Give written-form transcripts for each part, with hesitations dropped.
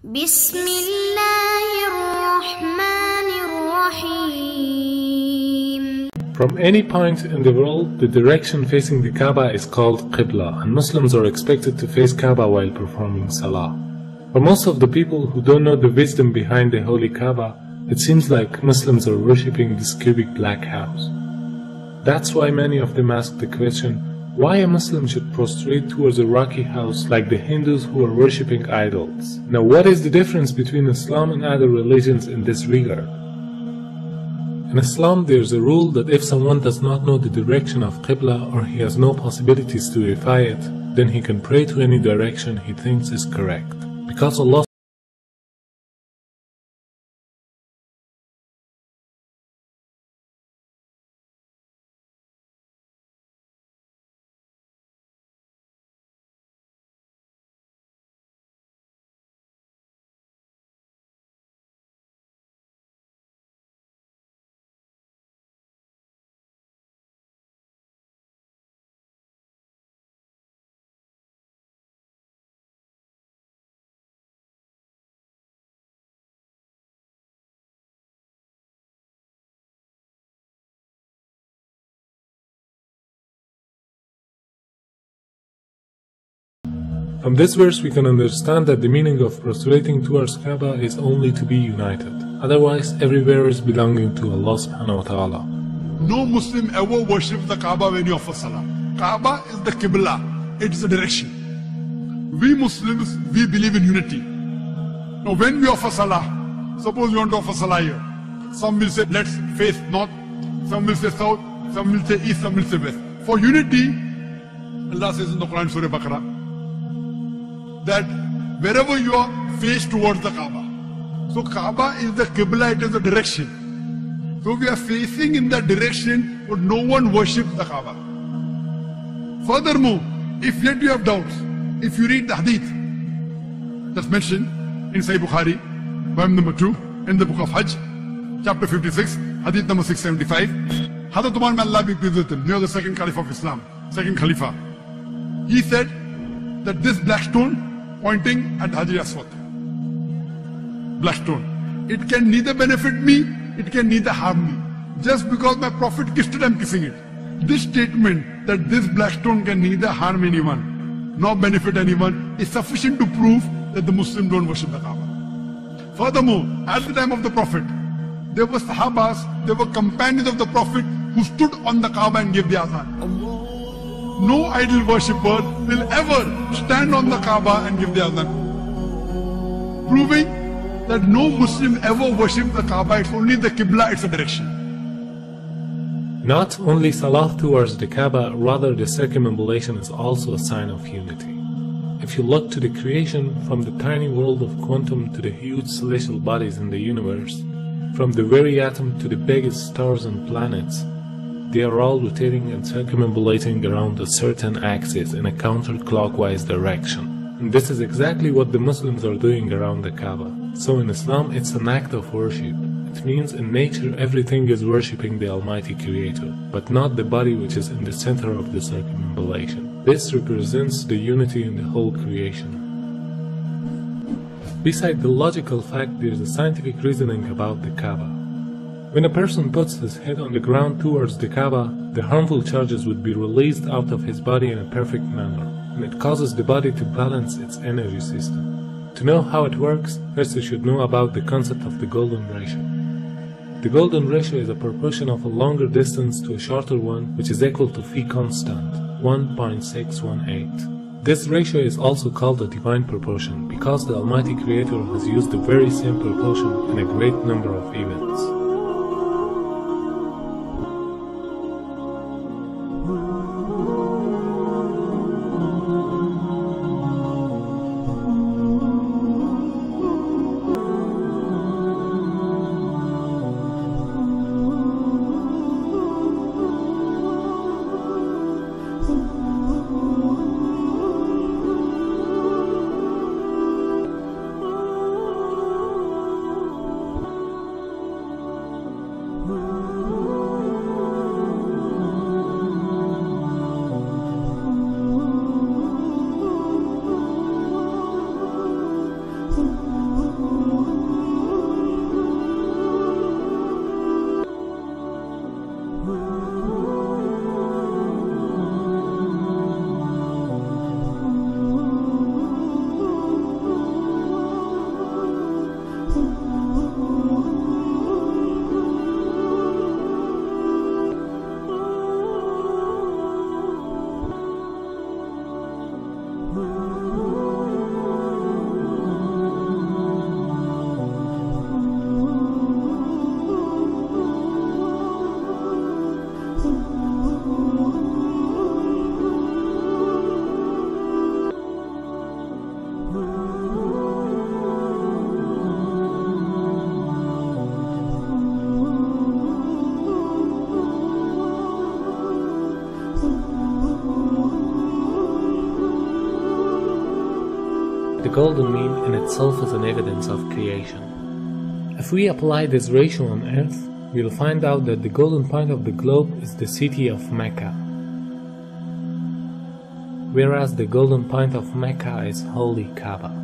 بسم الله الرحمن الرحيم. From any point in the world, the direction facing the Kaaba is called Qibla, and Muslims are expected to face Kaaba while performing Salah. For most of the people who don't know the wisdom behind the Holy Kaaba, it seems like Muslims are worshipping this cubic black house. That's why many of them ask the question, why a Muslim should prostrate towards a rocky house like the Hindus who are worshipping idols. Now, what is the difference between Islam and other religions in this regard? In Islam, there is a rule that if someone does not know the direction of Qibla or he has no possibilities to verify it, then he can pray to any direction he thinks is correct. Because Allah From this verse we can understand that the meaning of prostrating towards Kaaba is only to be united. Otherwise, everywhere is belonging to Allah subhanahu wa ta'ala. No Muslim ever worships the Kaaba when you offer Salah. Kaaba is the Qibla, it's the direction. We Muslims, we believe in unity. Now when we offer Salah, suppose we want to offer Salah here. Some will say, let's face north, some will say south, some will say east, some will say west. For unity, Allah says in the Quran, Surah Baqarah, that wherever you are, face towards the Kaaba. So Kaaba is the Qibla, it is the direction. So we are facing in that direction, but no one worships the Kaaba. Furthermore, if yet you have doubts, if you read the hadith that's mentioned in Sahih Bukhari, volume number 2, in the book of Hajj, chapter 56, hadith number 675, Hazrat Umar may Allah be pleased with him, near the second Caliph of Islam, second Khalifa, he said that this black stone pointing at Haji Aswad, black stone, it can neither benefit me, it can neither harm me. Just because my Prophet kissed it, I am kissing it. This statement that this black stone can neither harm anyone nor benefit anyone is sufficient to prove that the Muslims don't worship the Kaaba. Furthermore, at the time of the Prophet, there were Sahabas, there were companions of the Prophet who stood on the Kaaba and gave the azan. No idol worshipper will ever stand on the Kaaba and give the azan, proving that no Muslim ever worships the Kaaba. It's only the Qibla, it's a direction. Not only Salah towards the Kaaba, rather the circumambulation is also a sign of unity. If you look to the creation, from the tiny world of quantum to the huge celestial bodies in the universe, from the very atom to the biggest stars and planets, they are all rotating and circumambulating around a certain axis in a counterclockwise direction. And this is exactly what the Muslims are doing around the Kaaba. So in Islam, it's an act of worship. It means in nature everything is worshipping the Almighty Creator, but not the body which is in the center of the circumambulation. This represents the unity in the whole creation. Beside the logical fact, there is a scientific reasoning about the Kaaba. When a person puts his head on the ground towards the Kaaba, the harmful charges would be released out of his body in a perfect manner, and it causes the body to balance its energy system. To know how it works, first you should know about the concept of the golden ratio. The golden ratio is a proportion of a longer distance to a shorter one, which is equal to phi constant, 1.618. This ratio is also called a divine proportion, because the Almighty Creator has used the very same proportion in a great number of events. golden mean in itself is an evidence of creation. If we apply this ratio on earth, we'll find out that the golden point of the globe is the city of Mecca, whereas the golden point of Mecca is holy Ka'bah.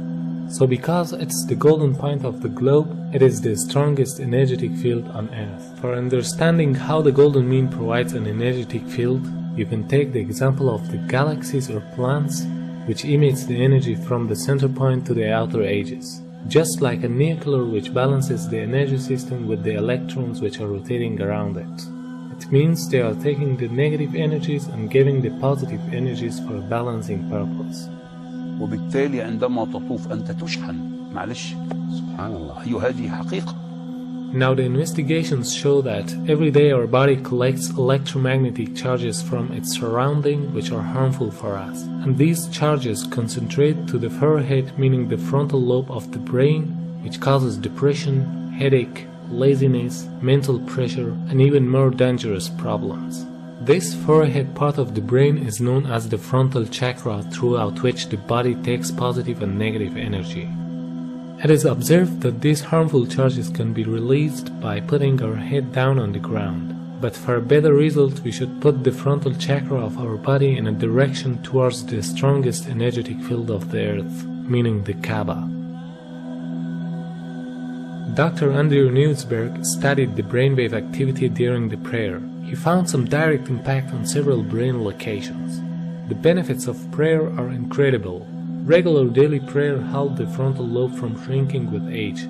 So because it's the golden point of the globe, it is the strongest energetic field on earth. For understanding how the golden mean provides an energetic field, you can take the example of the galaxies or planets, which emits the energy from the center point to the outer edges, just like a nuclear which balances the energy system with the electrons which are rotating around it. It means they are taking the negative energies and giving the positive energies for a balancing purpose. وبالتالي عندما تطوف أنت تشحن. معلش سبحان الله هذه حقيقة. Now the investigations show that every day our body collects electromagnetic charges from its surrounding which are harmful for us. And these charges concentrate to the forehead, meaning the frontal lobe of the brain, which causes depression, headache, laziness, mental pressure, and even more dangerous problems. This forehead part of the brain is known as the frontal chakra, throughout which the body takes positive and negative energy. It is observed that these harmful charges can be released by putting our head down on the ground. But for a better result, we should put the frontal chakra of our body in a direction towards the strongest energetic field of the earth, meaning the Kaaba. Dr. Andrew Newsberg studied the brainwave activity during the prayer. He found some direct impact on several brain locations. The benefits of prayer are incredible. Regular daily prayer helps the frontal lobe from shrinking with age,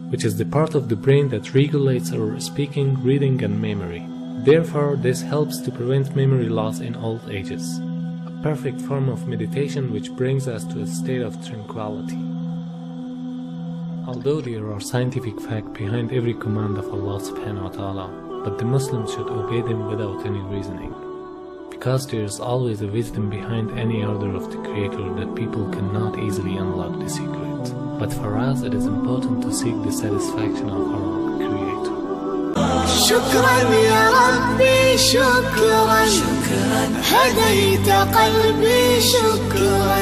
which is the part of the brain that regulates our speaking, reading, and memory. Therefore, this helps to prevent memory loss in old ages. A perfect form of meditation which brings us to a state of tranquility. Although there are scientific facts behind every command of Allah subhanahu wa ta'ala, but the Muslims should obey them without any reasoning. Because there is always a wisdom behind any order of the Creator that people cannot easily unlock the secret. But for us it is important to seek the satisfaction of our Creator. شكرا يا ربي شكرا هديت قلبي شكرا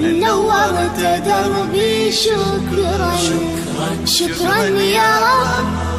نورت دربي شكرا شكرا يا رب